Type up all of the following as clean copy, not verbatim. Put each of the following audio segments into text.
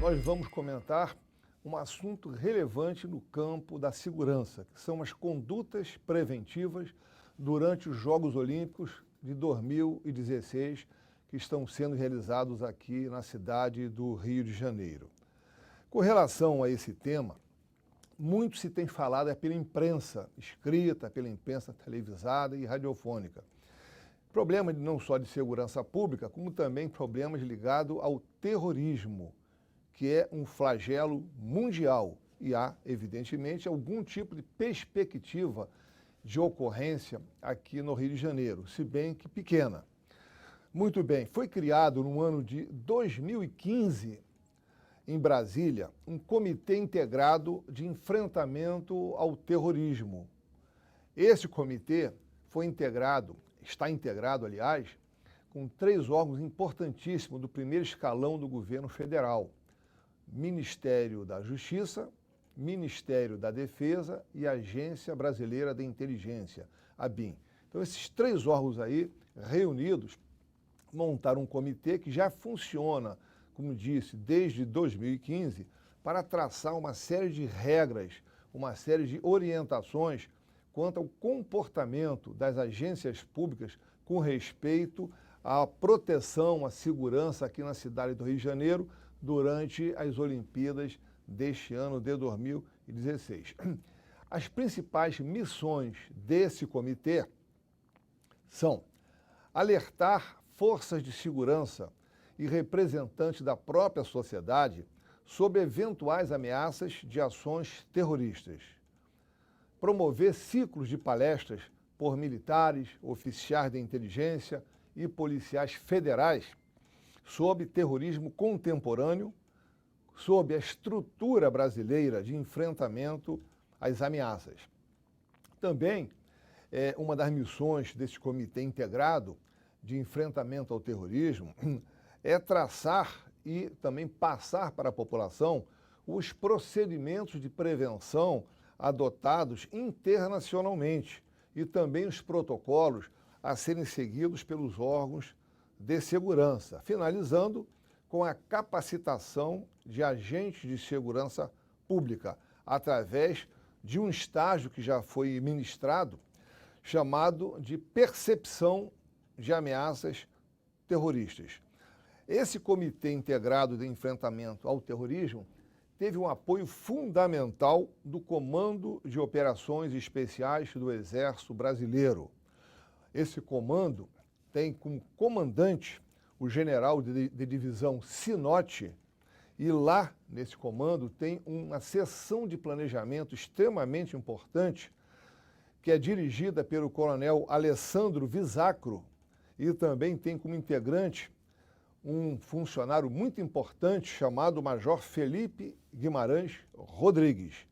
nós vamos comentar um assunto relevante no campo da segurança, que são as condutas preventivas durante os Jogos Olímpicos de 2016, que estão sendo realizados aqui na cidade do Rio de Janeiro. Com relação a esse tema, muito se tem falado pela imprensa escrita, pela imprensa televisada e radiofônica. Problemas não só de segurança pública, como também problemas ligados ao terrorismo, que é um flagelo mundial e há, evidentemente, algum tipo de perspectiva de ocorrência aqui no Rio de Janeiro, se bem que pequena. Muito bem, foi criado no ano de 2015, em Brasília, um comitê integrado de enfrentamento ao terrorismo. Esse comitê está integrado, aliás, com 3 órgãos importantíssimos do primeiro escalão do governo federal: Ministério da Justiça, Ministério da Defesa e Agência Brasileira de Inteligência, a ABIN. Então, esses 3 órgãos aí, reunidos, montaram um comitê que já funciona, como disse, desde 2015, para traçar uma série de regras, uma série de orientações quanto ao comportamento das agências públicas com respeito à proteção, à segurança aqui na cidade do Rio de Janeiro durante as Olimpíadas deste ano de 2016. As principais missões desse comitê são alertar forças de segurança e representantes da própria sociedade sobre eventuais ameaças de ações terroristas, promover ciclos de palestras por militares, oficiais de inteligência e policiais federais sobre terrorismo contemporâneo, sobre a estrutura brasileira de enfrentamento às ameaças. Também, uma das missões desse comitê integrado de enfrentamento ao terrorismo é traçar e também passar para a população os procedimentos de prevenção adotados internacionalmente e também os protocolos a serem seguidos pelos órgãos de segurança, finalizando com a capacitação de agentes de segurança pública, através de um estágio que já foi ministrado, chamado de percepção de ameaças terroristas. Esse Comitê Integrado de Enfrentamento ao Terrorismo teve um apoio fundamental do Comando de Operações Especiais do Exército Brasileiro. Esse comando tem como comandante o general de divisão Sinote, e lá, nesse comando, tem uma seção de planejamento extremamente importante, que é dirigida pelo coronel Alessandro Visacro, e também tem como integrante um funcionário muito importante chamado Major Felipe Guimarães Rodrigues.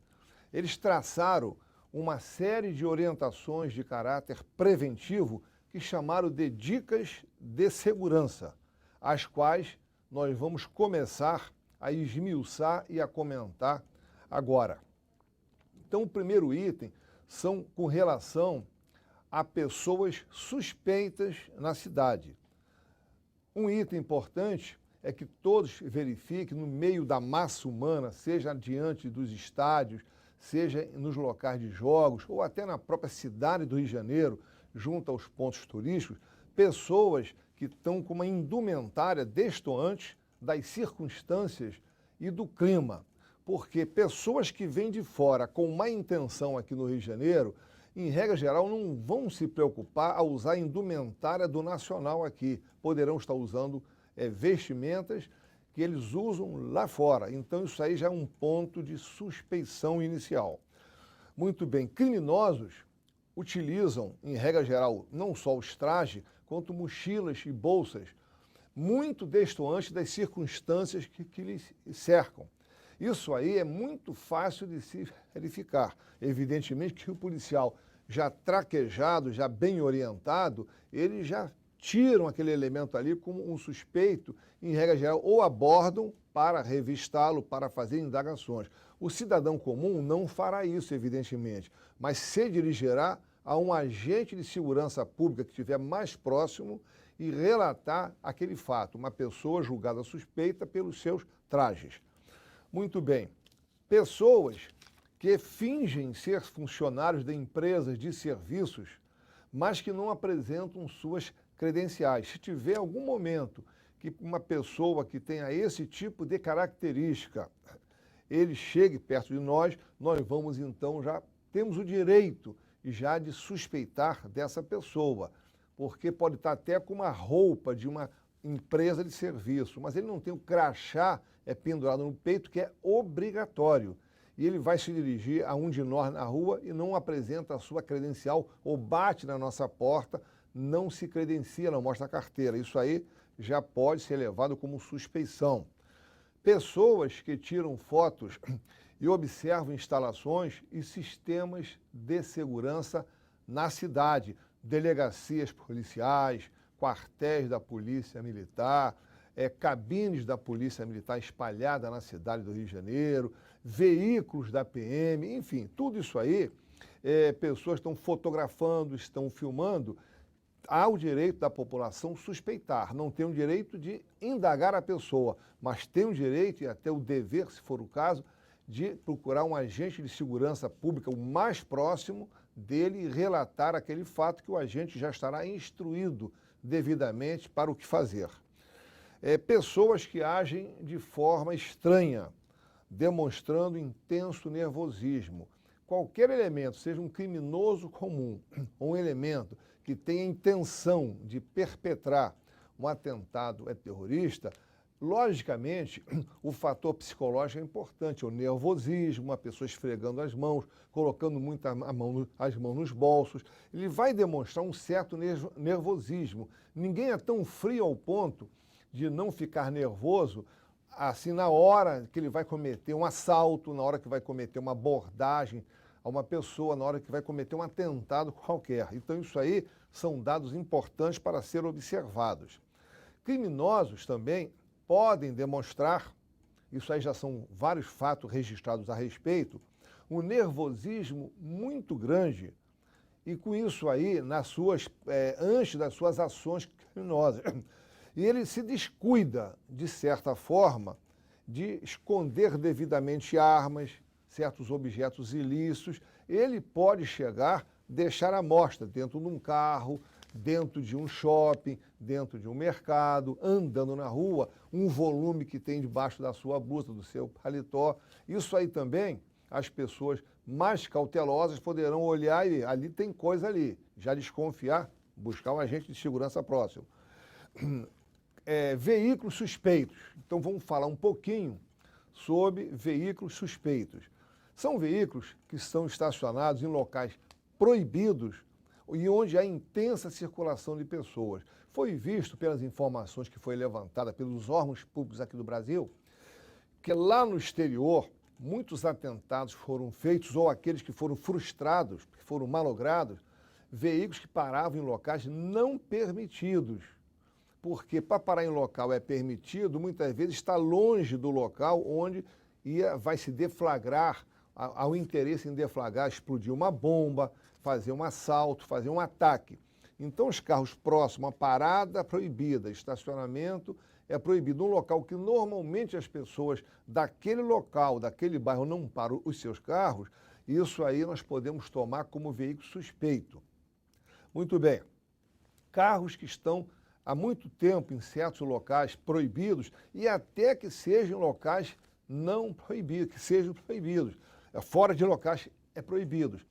Eles traçaram uma série de orientações de caráter preventivo que chamaram de dicas de segurança, as quais nós vamos começar a esmiuçar e a comentar agora. Então, o primeiro item são com relação a pessoas suspeitas na cidade. Um item importante é que todos verifiquem no meio da massa humana, seja diante dos estádios, seja nos locais de jogos ou até na própria cidade do Rio de Janeiro, junto aos pontos turísticos, pessoas que estão com uma indumentária destoante das circunstâncias e do clima. Porque pessoas que vêm de fora com má intenção aqui no Rio de Janeiro, em regra geral, não vão se preocupar a usar a indumentária do nacional aqui. Poderão estar usando vestimentas que eles usam lá fora. Então, isso aí já é um ponto de suspeição inicial. Muito bem, criminosos utilizam, em regra geral, não só os trajes, quanto mochilas e bolsas, muito destoantes das circunstâncias que lhes cercam. Isso aí é muito fácil de se verificar. Evidentemente que o policial já traquejado, já bem orientado, ele já tiram aquele elemento ali como um suspeito, em regra geral, ou abordam para revistá-lo, para fazer indagações. O cidadão comum não fará isso, evidentemente, mas se dirigirá a um agente de segurança pública que estiver mais próximo e relatar aquele fato, uma pessoa julgada suspeita pelos seus trajes. Muito bem. Pessoas que fingem ser funcionários de empresas de serviços, mas que não apresentam suas credenciais. Se tiver algum momento que uma pessoa que tenha esse tipo de característica, ele chegue perto de nós, nós vamos então já temos o direito já de suspeitar dessa pessoa, porque pode estar até com uma roupa de uma empresa de serviço, mas ele não tem o crachá pendurado no peito, que é obrigatório. E ele vai se dirigir a um de nós na rua e não apresenta a sua credencial ou bate na nossa porta, não se credencia, não mostra a carteira. Isso aí já pode ser levado como suspeição. Pessoas que tiram fotos e observam instalações e sistemas de segurança na cidade, delegacias policiais, quartéis da Polícia Militar, cabines da Polícia Militar espalhada na cidade do Rio de Janeiro, veículos da PM, enfim, tudo isso aí, pessoas estão fotografando, estão filmando, há o direito da população suspeitar, não tem o direito de indagar a pessoa, mas tem o direito e até o dever, se for o caso, de procurar um agente de segurança pública o mais próximo dele e relatar aquele fato que o agente já estará instruído devidamente para o que fazer. Pessoas que agem de forma estranha, demonstrando intenso nervosismo. Qualquer elemento, seja um criminoso comum ou um elemento que tenha intenção de perpetrar um atentado terrorista, logicamente, o fator psicológico é importante, o nervosismo, uma pessoa esfregando as mãos, colocando muito as mãos nos bolsos, ele vai demonstrar um certo nervosismo. Ninguém é tão frio ao ponto de não ficar nervoso assim na hora que ele vai cometer um assalto, na hora que vai cometer uma abordagem a uma pessoa, na hora que vai cometer um atentado qualquer. Então isso aí são dados importantes para ser observados. Criminosos também podem demonstrar, isso aí já são vários fatos registrados a respeito, um nervosismo muito grande e com isso aí, antes das suas ações criminosas. E ele se descuida, de certa forma, de esconder devidamente armas, certos objetos ilícitos. Ele pode chegar, deixar à mostra dentro de um carro, dentro de um shopping, dentro de um mercado, andando na rua, um volume que tem debaixo da sua blusa, do seu paletó. Isso aí também, as pessoas mais cautelosas poderão olhar e ali tem coisa ali, já desconfiar, buscar um agente de segurança próximo. Veículos suspeitos. Então vamos falar um pouquinho sobre veículos suspeitos. São veículos que são estacionados em locais proibidos e onde há intensa circulação de pessoas. Foi visto pelas informações que foi levantada pelos órgãos públicos aqui do Brasil, que lá no exterior muitos atentados foram feitos ou aqueles que foram frustrados, que foram malogrados, veículos que paravam em locais não permitidos. Porque para parar em local é permitido, muitas vezes está longe do local onde vai se deflagrar, há o interesse em deflagrar, explodir uma bomba, fazer um assalto, fazer um ataque. Então os carros próximos, a parada proibida, estacionamento é proibido. Um local que normalmente as pessoas daquele local, daquele bairro não param os seus carros, isso aí nós podemos tomar como veículo suspeito. Muito bem, carros que estão há muito tempo em certos locais proibidos e até que sejam locais não proibidos, que sejam proibidos, fora de locais proibidos.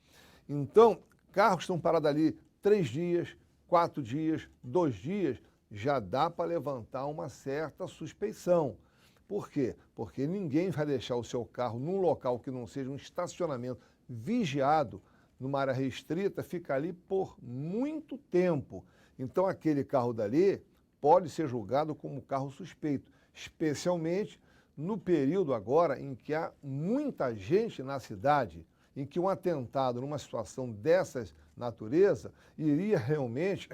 Então, carros que estão parados ali 3 dias, 4 dias, 2 dias, já dá para levantar uma certa suspeição. Por quê? Porque ninguém vai deixar o seu carro num local que não seja um estacionamento vigiado, numa área restrita, ficar ali por muito tempo. Então, aquele carro dali pode ser julgado como carro suspeito, especialmente no período agora em que há muita gente na cidade, em que um atentado numa situação dessas natureza iria realmente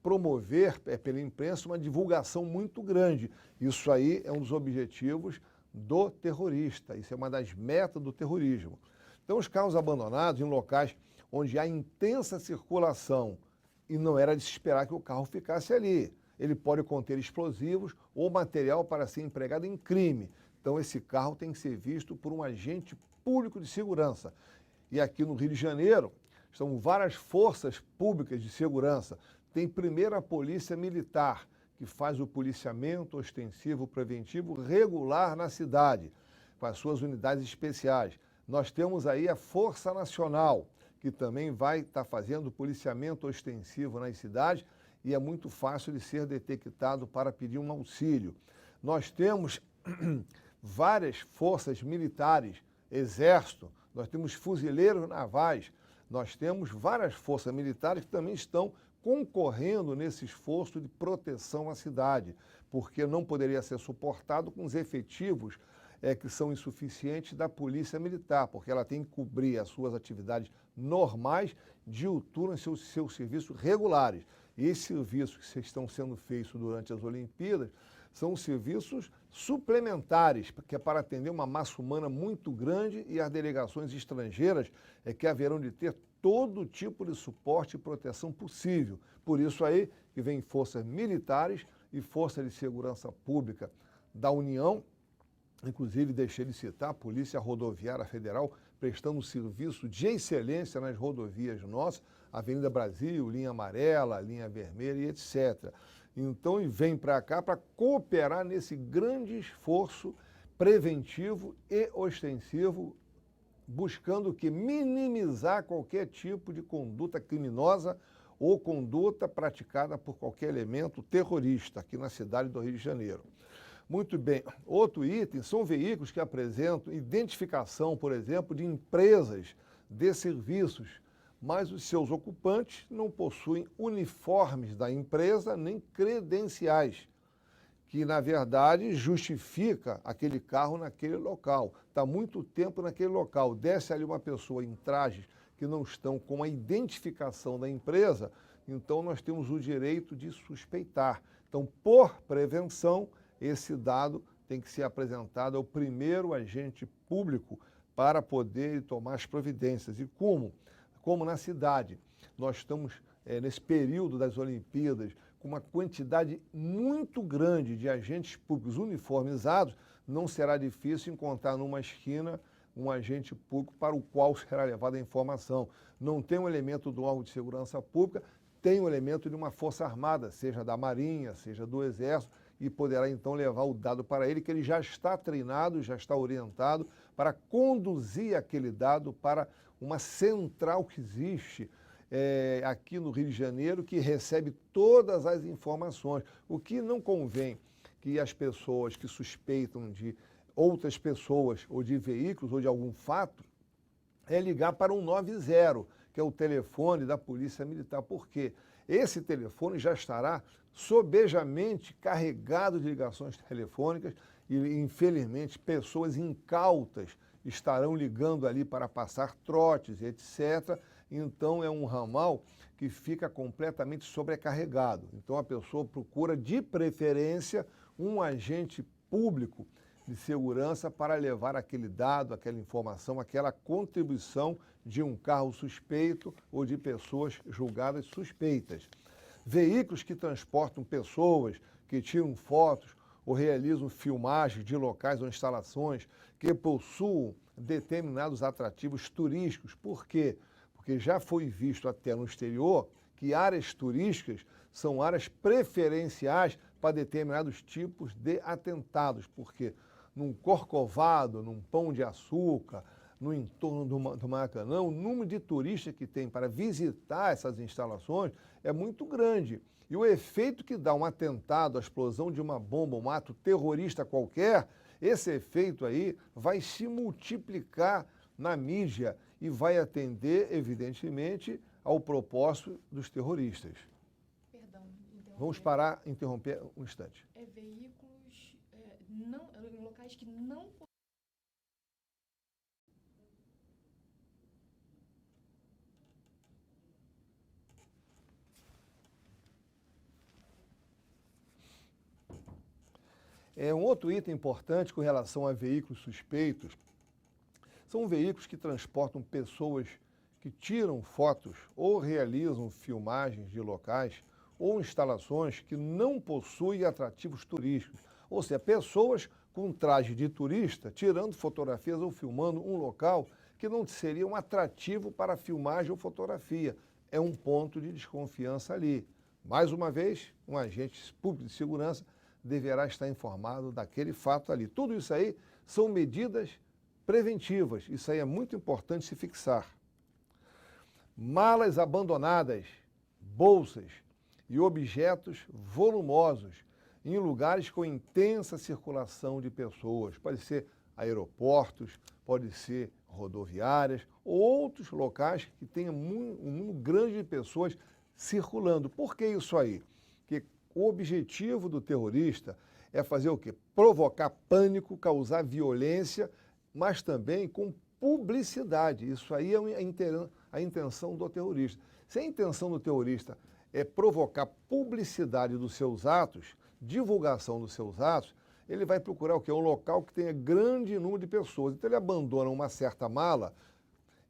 promover pela imprensa uma divulgação muito grande. Isso aí é um dos objetivos do terrorista, isso é uma das metas do terrorismo. Então, os carros abandonados em locais onde há intensa circulação, e não era de se esperar que o carro ficasse ali. Ele pode conter explosivos ou material para ser empregado em crime. Então, esse carro tem que ser visto por um agente público de segurança. E aqui no Rio de Janeiro, são várias forças públicas de segurança. Tem primeiro a Polícia Militar, que faz o policiamento ostensivo preventivo regular na cidade, com as suas unidades especiais. Nós temos aí a Força Nacional, que também vai estar fazendo policiamento ostensivo nas cidades e é muito fácil de ser detectado para pedir um auxílio. Nós temos várias forças militares, exército, nós temos fuzileiros navais, nós temos várias forças militares que também estão concorrendo nesse esforço de proteção à cidade, porque não poderia ser suportado com os efetivos que são insuficientes da Polícia Militar, porque ela tem que cobrir as suas atividades normais, diuturnas, seus serviços regulares. E esses serviços que estão sendo feitos durante as Olimpíadas são serviços suplementares, que é para atender uma massa humana muito grande e as delegações estrangeiras que haverão de ter todo tipo de suporte e proteção possível. Por isso aí que vem forças militares e forças de segurança pública da União, inclusive deixei de citar a Polícia Rodoviária Federal, prestando serviço de excelência nas rodovias nossas, Avenida Brasil, linha amarela, linha vermelha e etc. Então, e vem para cá para cooperar nesse grande esforço preventivo e ostensivo, buscando que minimizar qualquer tipo de conduta criminosa ou conduta praticada por qualquer elemento terrorista aqui na cidade do Rio de Janeiro. Muito bem. Outro item são veículos que apresentam identificação, por exemplo, de empresas de serviços, mas os seus ocupantes não possuem uniformes da empresa nem credenciais, que, na verdade, justifica aquele carro naquele local. Está muito tempo naquele local. Desce ali uma pessoa em trajes que não estão com a identificação da empresa, então nós temos o direito de suspeitar. Então, por prevenção, esse dado tem que ser apresentado ao primeiro agente público para poder tomar as providências. E como na cidade nós estamos nesse período das Olimpíadas com uma quantidade muito grande de agentes públicos uniformizados, não será difícil encontrar numa esquina um agente público para o qual será levada a informação. Não tem um elemento do órgão de segurança pública, tem um elemento de uma força armada, seja da Marinha, seja do Exército, e poderá então levar o dado para ele, que ele já está treinado, já está orientado para conduzir aquele dado para uma central que existe aqui no Rio de Janeiro, que recebe todas as informações. O que não convém que as pessoas que suspeitam de outras pessoas ou de veículos ou de algum fato é ligar para o 190, que é o telefone da Polícia Militar. Por quê? Esse telefone já estará sobejamente carregado de ligações telefônicas e, infelizmente, pessoas incautas estarão ligando ali para passar trotes, etc. Então, é um ramal que fica completamente sobrecarregado. Então, a pessoa procura, de preferência, um agente público de segurança para levar aquele dado, aquela informação, aquela contribuição de um carro suspeito ou de pessoas julgadas suspeitas. Veículos que transportam pessoas, que tiram fotos ou realizam filmagens de locais ou instalações que possuam determinados atrativos turísticos. Por quê? Porque já foi visto até no exterior que áreas turísticas são áreas preferenciais para determinados tipos de atentados. Porque num Corcovado, num Pão de Açúcar, no entorno do Maracanã, o número de turistas que tem para visitar essas instalações é muito grande. E o efeito que dá um atentado, a explosão de uma bomba, um ato terrorista qualquer, esse efeito aí vai se multiplicar na mídia e vai atender, evidentemente, ao propósito dos terroristas. Perdão, Vamos parar, interromper um instante. Veículos em locais que não... Um outro item importante com relação a veículos suspeitos são veículos que transportam pessoas que tiram fotos ou realizam filmagens de locais ou instalações que não possuem atrativos turísticos. Ou seja, pessoas com traje de turista tirando fotografias ou filmando um local que não seria um atrativo para filmagem ou fotografia. É um ponto de desconfiança ali. Mais uma vez, um agente público de segurança deverá estar informado daquele fato ali. Tudo isso aí são medidas preventivas. Isso aí é muito importante se fixar. Malas abandonadas, bolsas e objetos volumosos em lugares com intensa circulação de pessoas. Pode ser aeroportos, pode ser rodoviárias ou outros locais que tenham um número grande de pessoas circulando. Por que isso aí? Porque o objetivo do terrorista é fazer o quê? Provocar pânico, causar violência, mas também com publicidade. Isso aí é a intenção do terrorista. Se a intenção do terrorista é provocar publicidade dos seus atos, divulgação dos seus atos, ele vai procurar o quê? Um local que tenha grande número de pessoas. Então ele abandona uma certa mala,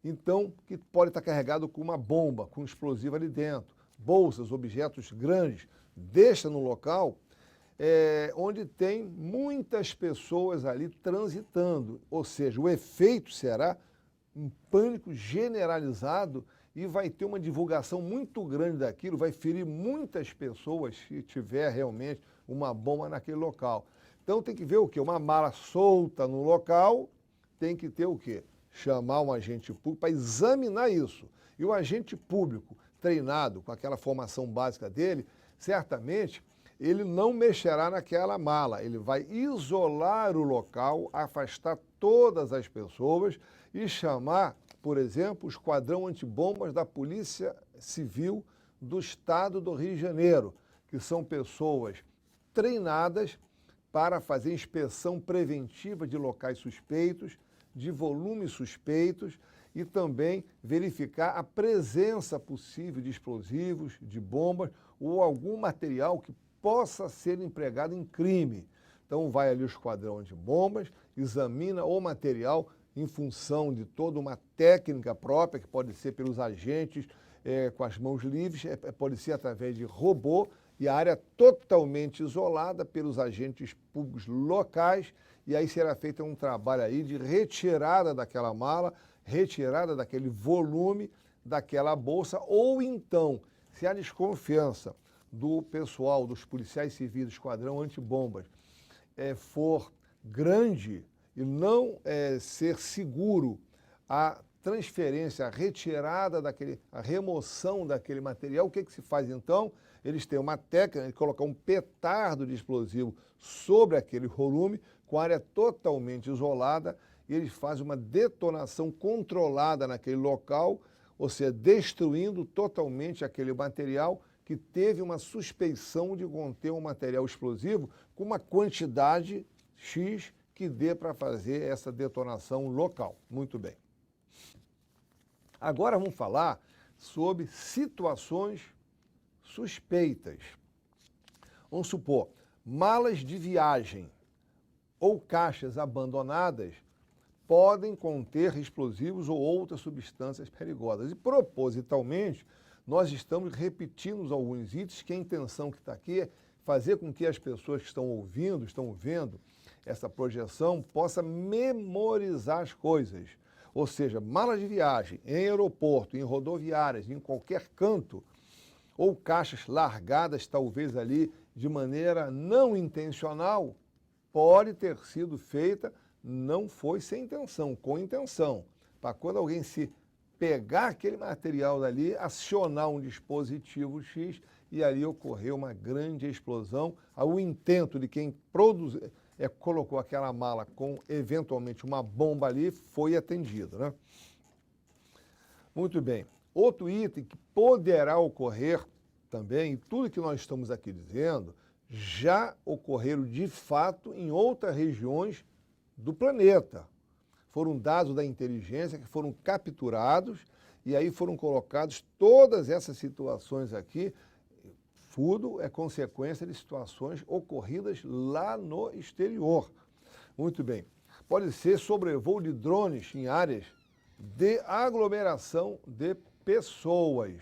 então, que pode estar carregado com uma bomba, com um explosivo ali dentro, bolsas, objetos grandes, deixa no local onde tem muitas pessoas ali transitando. Ou seja, o efeito será um pânico generalizado e vai ter uma divulgação muito grande daquilo, vai ferir muitas pessoas se tiver realmente uma bomba naquele local. Então tem que ver o quê? Uma mala solta no local, tem que ter o quê? Chamar um agente público para examinar isso. E o agente público treinado com aquela formação básica dele, certamente ele não mexerá naquela mala, ele vai isolar o local, afastar todas as pessoas e chamar, por exemplo, o esquadrão antibombas da Polícia Civil do Estado do Rio de Janeiro, que são pessoas treinadas para fazer inspeção preventiva de locais suspeitos, de volumes suspeitos e também verificar a presença possível de explosivos, de bombas ou algum material que possa ser empregado em crime. Então vai ali o esquadrão de bombas, examina o material em função de toda uma técnica própria, que pode ser pelos agentes com as mãos livres, pode ser através de robô, e a área totalmente isolada pelos agentes públicos locais, e aí será feito um trabalho aí de retirada daquela mala, retirada daquele volume, daquela bolsa, ou então, se há desconfiança do pessoal, dos policiais civis do esquadrão antibombas, for grande e não ser seguro a transferência, a retirada a remoção daquele material, o que se faz então? Eles têm uma técnica de colocar um petardo de explosivo sobre aquele volume, com a área totalmente isolada, e eles fazem uma detonação controlada naquele local, ou seja, destruindo totalmente aquele material que teve uma suspeição de conter um material explosivo com uma quantidade X que dê para fazer essa detonação local. Muito bem. Agora vamos falar sobre situações suspeitas. Vamos supor, malas de viagem ou caixas abandonadas podem conter explosivos ou outras substâncias perigosas. E propositalmente, nós estamos repetindo alguns itens que a intenção que está aqui é fazer com que as pessoas que estão ouvindo, estão vendo essa projeção, possa memorizar as coisas. Ou seja, malas de viagem em aeroporto, em rodoviárias, em qualquer canto, ou caixas largadas, talvez ali de maneira não intencional, pode ter sido feita, não foi sem intenção, com intenção. Para quando alguém se pegar aquele material dali, acionar um dispositivo X e ali ocorreu uma grande explosão. O intento de quem colocou aquela mala com, eventualmente, uma bomba ali, foi atendido, né? Muito bem. Outro item que poderá ocorrer também, e tudo que nós estamos aqui dizendo, já ocorreram de fato em outras regiões do planeta. Foram dados da inteligência que foram capturados e aí foram colocados todas essas situações aqui. Tudo é consequência de situações ocorridas lá no exterior. Muito bem. Pode ser sobrevoo de drones em áreas de aglomeração de pessoas.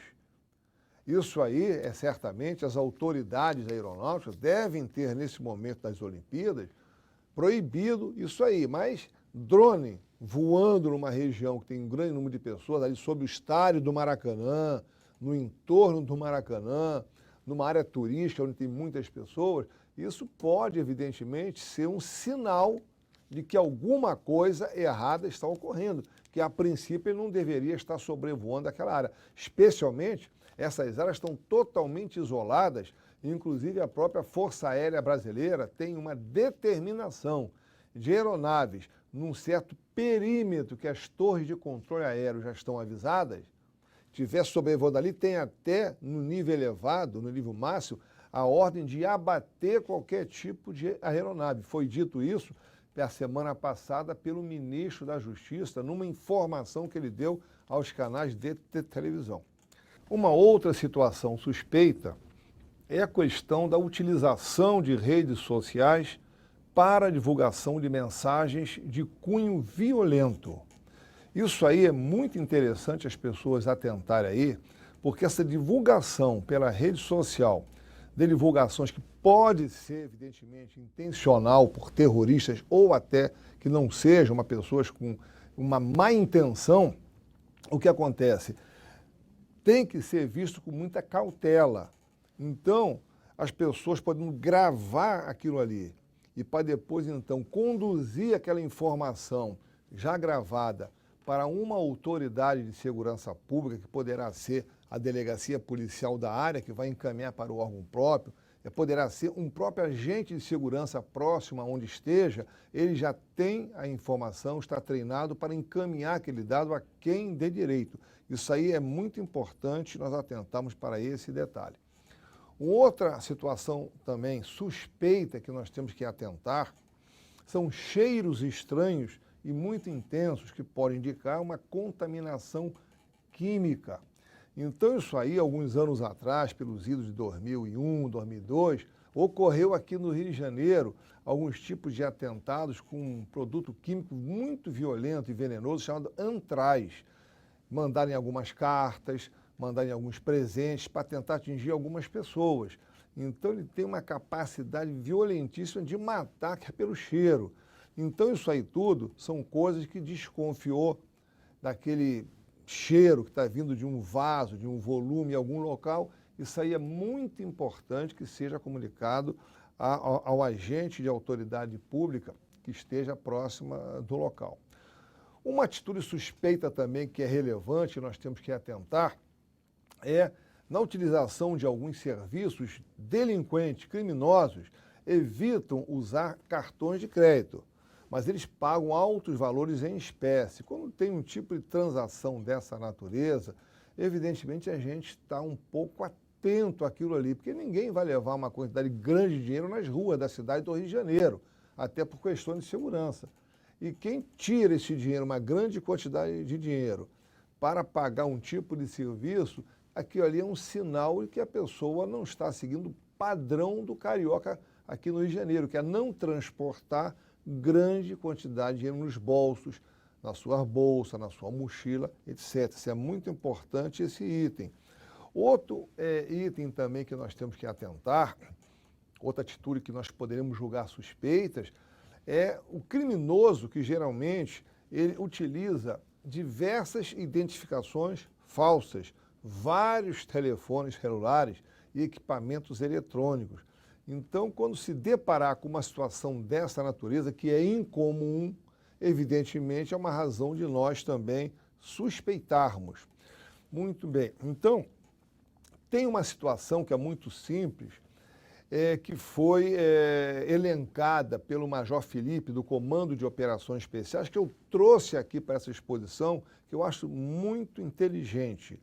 Isso aí é certamente as autoridades aeronáuticas devem ter, nesse momento das Olimpíadas, proibido isso aí, mas drone voando numa região que tem um grande número de pessoas, ali sob o estádio do Maracanã, no entorno do Maracanã, numa área turística onde tem muitas pessoas, isso pode, evidentemente, ser um sinal de que alguma coisa errada está ocorrendo, que a princípio ele não deveria estar sobrevoando aquela área. Especialmente, essas áreas estão totalmente isoladas, inclusive a própria Força Aérea Brasileira tem uma determinação de aeronaves num certo perímetro que as torres de controle aéreo já estão avisadas, estiver sobrevoando ali, tem até no nível elevado, no nível máximo, a ordem de abater qualquer tipo de aeronave. Foi dito isso a semana passada pelo ministro da Justiça, numa informação que ele deu aos canais de televisão. Uma outra situação suspeita é a questão da utilização de redes sociais para a divulgação de mensagens de cunho violento. Isso aí é muito interessante as pessoas atentarem aí, porque essa divulgação pela rede social, de divulgações que pode ser, evidentemente, intencional por terroristas ou até que não sejam pessoas com uma má intenção, o que acontece? Tem que ser visto com muita cautela. Então, as pessoas podem gravar aquilo ali e para depois, então, conduzir aquela informação já gravada para uma autoridade de segurança pública, que poderá ser a delegacia policial da área, que vai encaminhar para o órgão próprio, poderá ser um próprio agente de segurança próximo a onde esteja, ele já tem a informação, está treinado para encaminhar aquele dado a quem dê direito. Isso aí é muito importante, nós atentarmos para esse detalhe. Outra situação também suspeita que nós temos que atentar são cheiros estranhos e muito intensos que podem indicar uma contaminação química. Então isso aí, alguns anos atrás, pelos idos de 2001, 2002, ocorreu aqui no Rio de Janeiro alguns tipos de atentados com um produto químico muito violento e venenoso chamado antraz. Mandarem algumas cartas, mandarem alguns presentes para tentar atingir algumas pessoas. Então ele tem uma capacidade violentíssima de matar pelo cheiro. Então isso aí tudo são coisas que desconfiou daquele cheiro que está vindo de um vaso, de um volume em algum local. Isso aí é muito importante que seja comunicado ao agente de autoridade pública que esteja próxima do local. Uma atitude suspeita também que é relevante, nós temos que atentar, é na utilização de alguns serviços, delinquentes, criminosos, evitam usar cartões de crédito, mas eles pagam altos valores em espécie. Quando tem um tipo de transação dessa natureza, evidentemente a gente está um pouco atento àquilo ali, porque ninguém vai levar uma quantidade grande de dinheiro nas ruas da cidade do Rio de Janeiro, até por questões de segurança. E quem tira esse dinheiro, uma grande quantidade de dinheiro, para pagar um tipo de serviço, aquilo ali é um sinal de que a pessoa não está seguindo o padrão do carioca aqui no Rio de Janeiro, que é não transportar grande quantidade de dinheiro nos bolsos, na sua bolsa, na sua mochila, etc. Isso é muito importante, esse item. Outro item também que nós temos que atentar, outra atitude que nós poderemos julgar suspeitas, é o criminoso que geralmente ele utiliza diversas identificações falsas, vários telefones celulares e equipamentos eletrônicos. Então, quando se deparar com uma situação dessa natureza, que é incomum, evidentemente é uma razão de nós também suspeitarmos. Muito bem. Então, tem uma situação que é muito simples, que foi elencada pelo Major Felipe, do Comando de Operações Especiais, que eu trouxe aqui para essa exposição, que eu acho muito inteligente.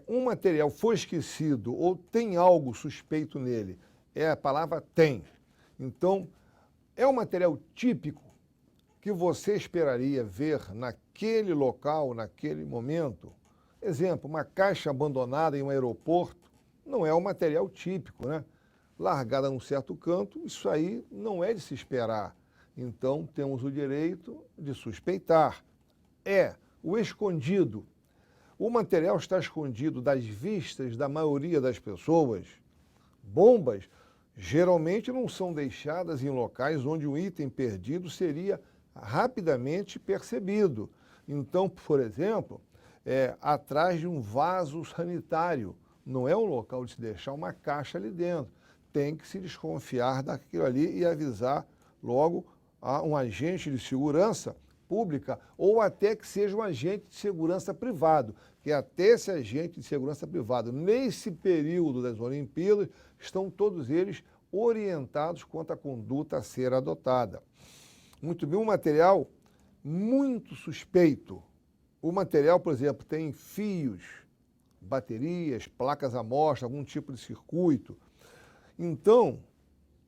Um material foi esquecido ou tem algo suspeito nele, a palavra tem. Então, é um material típico que você esperaria ver naquele local, naquele momento. Exemplo, uma caixa abandonada em um aeroporto não é um material típico, né? Largada num certo canto, isso aí não é de se esperar. Então, temos o direito de suspeitar. O escondido. o material está escondido das vistas da maioria das pessoas, bombas geralmente não são deixadas em locais onde o item perdido seria rapidamente percebido. Então, por exemplo, atrás de um vaso sanitário, não é um local de se deixar uma caixa ali dentro. Tem que se desconfiar daquilo ali e avisar logo a um agente de segurança pública ou até que seja um agente de segurança privado, que até esse agente de segurança privado, nesse período das Olimpíadas, estão todos eles orientados quanto à conduta a ser adotada. Muito bem, um material muito suspeito. O material, por exemplo, tem fios, baterias, placas à mostra, algum tipo de circuito. Então,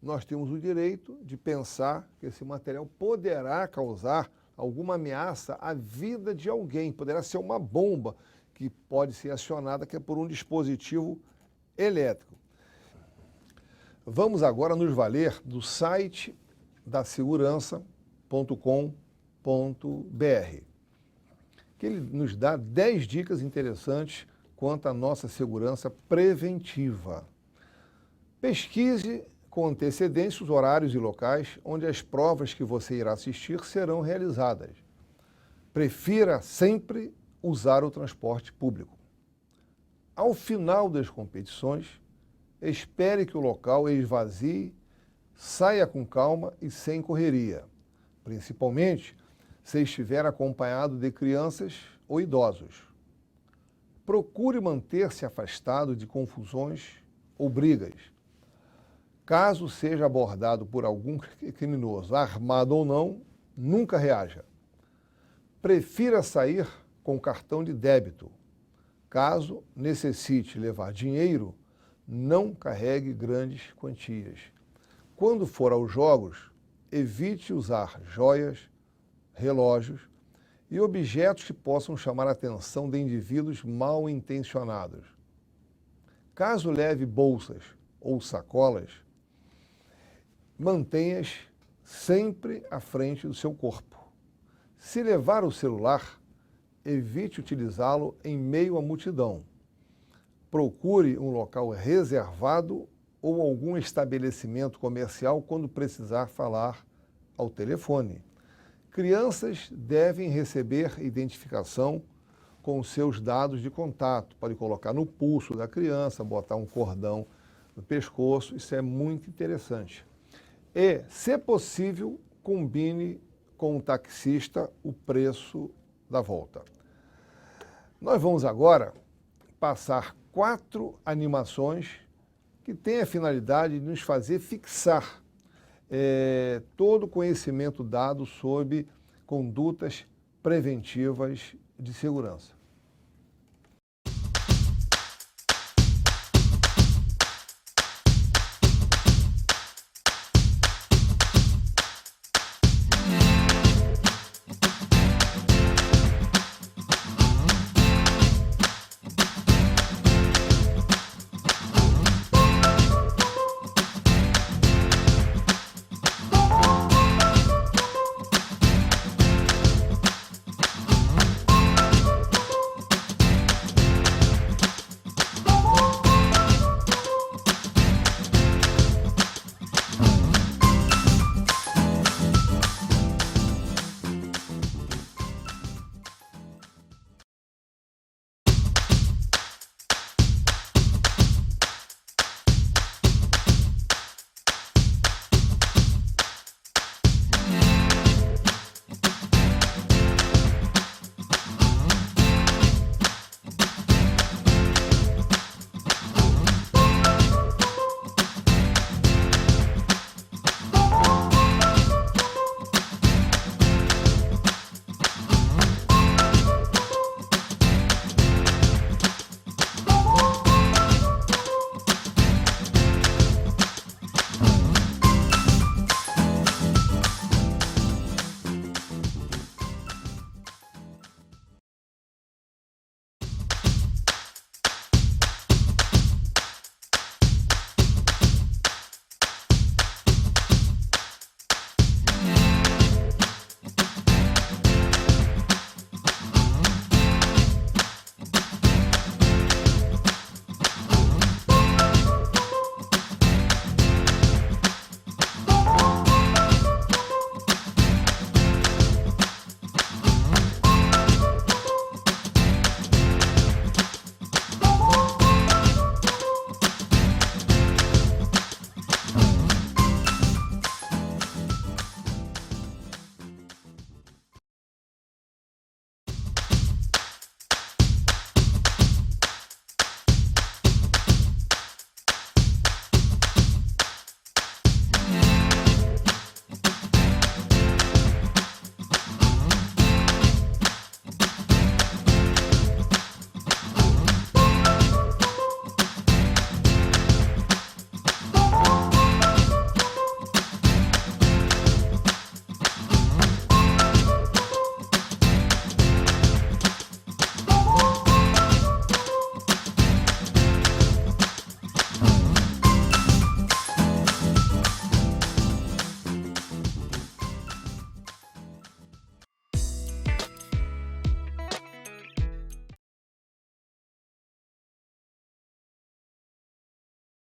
nós temos o direito de pensar que esse material poderá causar alguma ameaça à vida de alguém. Poderá ser uma bomba que pode ser acionada que é por um dispositivo elétrico. Vamos agora nos valer do site da segurança.com.br, que ele nos dá 10 dicas interessantes quanto à nossa segurança preventiva. Pesquise com antecedência os horários e locais onde as provas que você irá assistir serão realizadas. Prefira sempre usar o transporte público. Ao final das competições, espere que o local esvazie, saia com calma e sem correria, principalmente se estiver acompanhado de crianças ou idosos. Procure manter-se afastado de confusões ou brigas. Caso seja abordado por algum criminoso, armado ou não, nunca reaja. Prefira sair com cartão de débito. Caso necessite levar dinheiro, não carregue grandes quantias. Quando for aos jogos, evite usar joias, relógios e objetos que possam chamar a atenção de indivíduos mal intencionados. Caso leve bolsas ou sacolas, mantenha-as sempre à frente do seu corpo. Se levar o celular, evite utilizá-lo em meio à multidão. Procure um local reservado ou algum estabelecimento comercial quando precisar falar ao telefone. Crianças devem receber identificação com seus dados de contato. Pode colocar no pulso da criança, botar um cordão no pescoço, isso é muito interessante. E, se possível, combine com o taxista o preço da volta. Nós vamos agora passar 4 animações que têm a finalidade de nos fazer fixar todo o conhecimento dado sobre condutas preventivas de segurança.